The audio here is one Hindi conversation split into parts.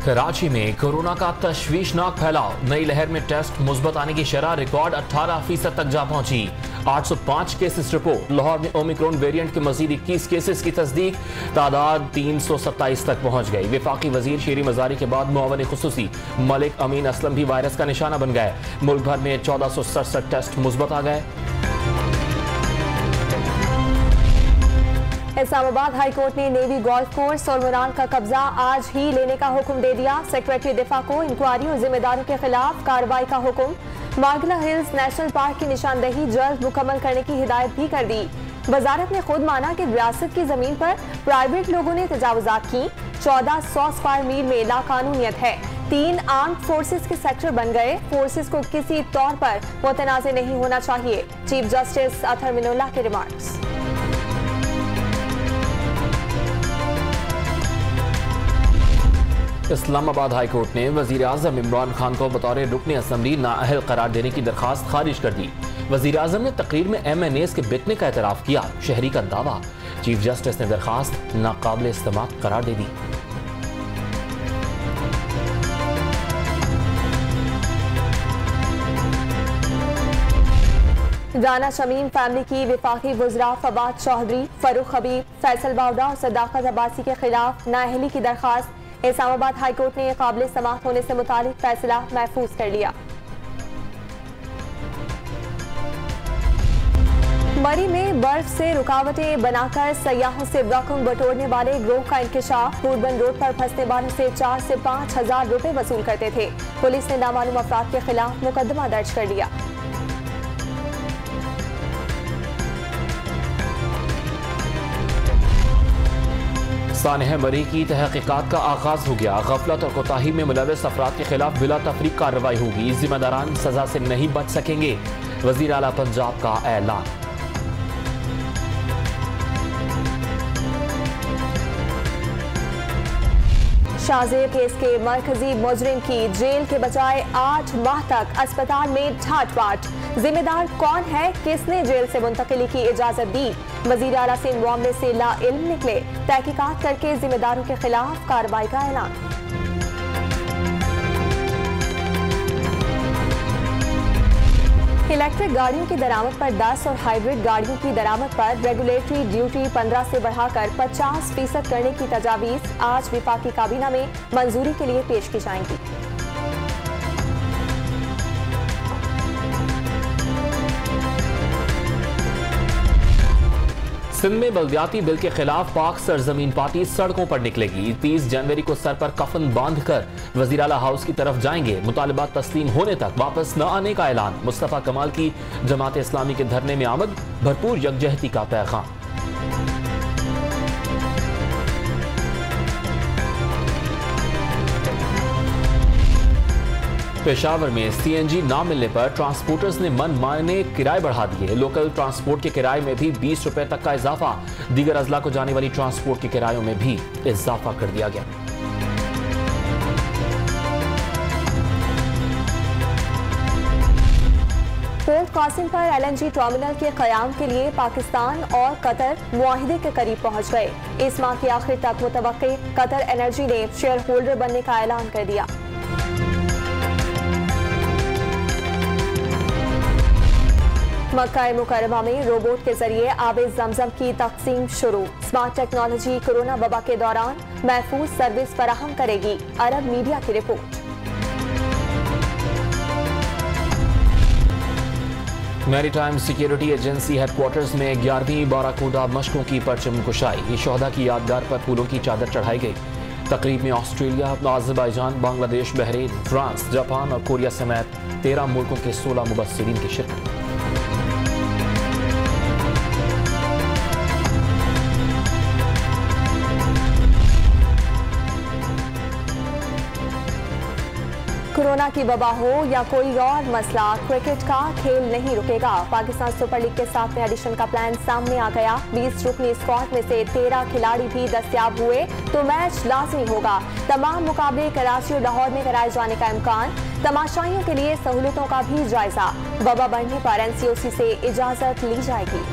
कराची में कोरोना का तशवीशनाक फैलाव, नई लहर में टेस्ट मुस्बत आने की शरह रिकॉर्ड 18% तक जा पहुंची। 805 केसेस रिपोर्ट। लाहौर में ओमिक्रॉन वेरिएंट के मजीद 21 केसेस की तस्दीक, तादाद 327 तक पहुंच गई। वफाकी वजीर शेरी मजारी के बाद मुआवन खुसूसी मलिक अमीन असलम भी वायरस का निशाना बन गए। मुल्क भर में 1467 टेस्ट मुस्बत आ गए। इस्लामाबाद हाई कोर्ट ने नेवी गोल्फ कोर्स और मुरान का कब्जा आज ही लेने का हुक्म दे दिया। सेक्रेटरी दिफा को इंक्वायरी और जिम्मेदारों के खिलाफ कार्रवाई का हुक्म। मार्गला हिल्स नेशनल पार्क की निशानदेही जल्द मुकम्मल करने की हिदायत भी कर दी। वजारत ने खुद माना कि रियासत की जमीन पर प्राइवेट लोगों ने तजावुजात की। 1400 स्क्वायर मील में लाकानूनियत है। 3 आर्म्ड फोर्सेस के सेक्टर बन गए। फोर्सेस को किसी तौर पर मुतनाज़ नहीं होना चाहिए। चीफ जस्टिस अतहर मिनुल्लाह के रिमार्क्स। इस्लामाबाद हाई कोर्ट ने वजीर आजम इमरान खान को बतौर रुकन असम्बली नाअहल करार देने की दरखास्त खारिज कर दी। वजीर आजम ने तकरीर में MNAs के बिकने का एतराफ़ किया। शहरी का दावा, चीफ जस्टिस ने दरखास्त नाकाबिल इस्तेमाल करार दे दी। राना शमीम फैमिली की विफाकी वज़रा फवाद चौधरी, फरूख हबीब, फैसल बावड़ा और सदाकत अब्बासी के खिलाफ नाअहली की दरखास्त इस्लामाबाद हाई कोर्ट ने काबिल समाअत होने से मुतालिक फैसला महफूज कर लिया। मरी में बर्फ से रुकावटें बनाकर सयाहों से रकम बटोरने वाले गिरोह का इंकशाफ। पूरबन रोड पर फंसने वालों से 4 से 5 हजार रुपए वसूल करते थे। पुलिस ने नामालूम अफराद के खिलाफ मुकदमा दर्ज कर लिया। सानह मरी की तहकीकात का आगाज हो गया। गफलत और कोताही में मुलविस अफराद के खिलाफ बिला तफरीक कार्रवाई होगी। जिम्मेदारान सजा से नहीं बच सकेंगे। वजीर आला पंजाब का ऐलान। शाहजेब केस के मरकजी मुजरिम की जेल के बजाय 8 माह तक अस्पताल में ठाट बाट। जिम्मेदार कौन है, किसने जेल से मुंतकिली की इजाजत दी? वजीर आला से मामले से ला इल्म निकले। तहकीकात करके जिम्मेदारों के खिलाफ कार्रवाई का ऐलान। इलेक्ट्रिक गाड़ियों की दरामद पर 10 और हाइब्रिड गाड़ियों की दरामद पर रेगुलेटरी ड्यूटी 15 से बढ़ाकर 50% करने की तजावीज़ आज विफाकी काबीना में मंजूरी के लिए पेश की जाएंगी। सिंध में बल्दियाती बिल के खिलाफ पाक सरजमीन पार्टी सड़कों पर निकलेगी। 30 जनवरी को सर पर कफन बांधकर वजीर आला हाउस की तरफ जाएंगे। मुतालिबात तस्लीम होने तक वापस न आने का ऐलान। मुस्तफा कमाल की जमात इस्लामी के धरने में आमद, भरपूर यकजहती का पैगाम। पेशावर में CNG ना मिलने पर ट्रांसपोर्टर्स ने मन माने किराए बढ़ा दिए। लोकल ट्रांसपोर्ट के किराए में भी 20 रुपए तक का इजाफा। दीगर अजला को जाने वाली ट्रांसपोर्ट के किरायों में भी इजाफा कर दिया गया। पोर्ट कासिम पर LNG टर्मिनल के कयाम के लिए पाकिस्तान और कतर मुआहिदे के करीब पहुंच गए। इस माह के आखिर तक मुतवक्के कतर एनर्जी ने शेयर होल्डर बनने का ऐलान कर दिया। मक्का मुकर्रमा में रोबोट के जरिए आबे जमजम की तकसीम शुरू। स्मार्ट टेक्नोलॉजी कोरोना वबा के दौरान महफूज सर्विस फराहम करेगी। अरब मीडिया की report. Maritime security agency headquarters में 11वीं बाराकूदा मशकों की परचम कुशाई। शोहदा की यादगार पर फूलों की चादर चढ़ाई गई। तकरीब में Australia, Azerbaijan, Bangladesh, Bahrain, France, Japan और कोरिया समेत 13 मुल्कों के 16 मुबस्सिरीन की शिरकत। कोरोना की वबा हो या कोई और मसला, क्रिकेट का खेल नहीं रुकेगा। पाकिस्तान सुपर लीग के 7वें एडिशन का प्लान सामने आ गया। 20 रुकनी स्क्वाड में से 13 खिलाड़ी भी दस्तयाब हुए तो मैच लाजमी होगा। तमाम मुकाबले कराची और लाहौर में कराए जाने का इम्कान। तमाशाइयों के लिए सहूलतों का भी जायजा। वबा बढ़ने पर NCOC से इजाजत ली जाएगी।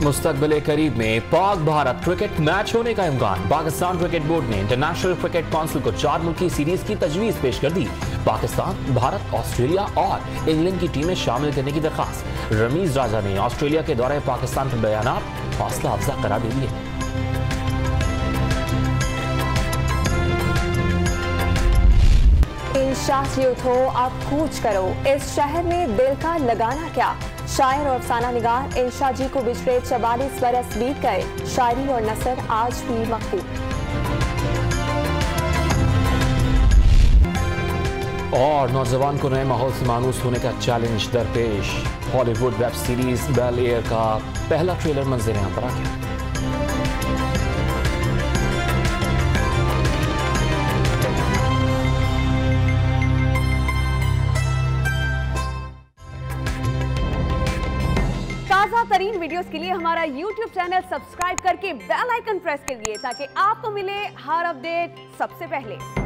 मुस्तकबिल करीब में पाक भारत क्रिकेट मैच होने का इम्कान। पाकिस्तान क्रिकेट बोर्ड ने इंटरनेशनल क्रिकेट काउंसिल को 4 मुल्की सीरीज की तजवीज पेश कर दी। पाकिस्तान, भारत, ऑस्ट्रेलिया और इंग्लैंड की टीमें शामिल करने की दरखास्त। रमीज राजा ने ऑस्ट्रेलिया के दौरे पाकिस्तान पर बयानात हौसला अफजा करार दे दिए। इंशाह उठो अब कूच करो, इस शहर में दिल का लगाना क्या। शायर और अफसाना निगार इंशा जी को पिछले 44 बरस बीत गए। शायरी और नसर आज भी मकबूल। और नौजवान को नए माहौल से मानूस होने का चैलेंज दरपेश। Hollywood web series Bel Air का पहला ट्रेलर मंजर आम पर आ गया। ताज़ा तरीन वीडियोस के लिए हमारा YouTube चैनल सब्सक्राइब करके बेल आइकन प्रेस कीजिए ताकि आपको मिले हर अपडेट सबसे पहले।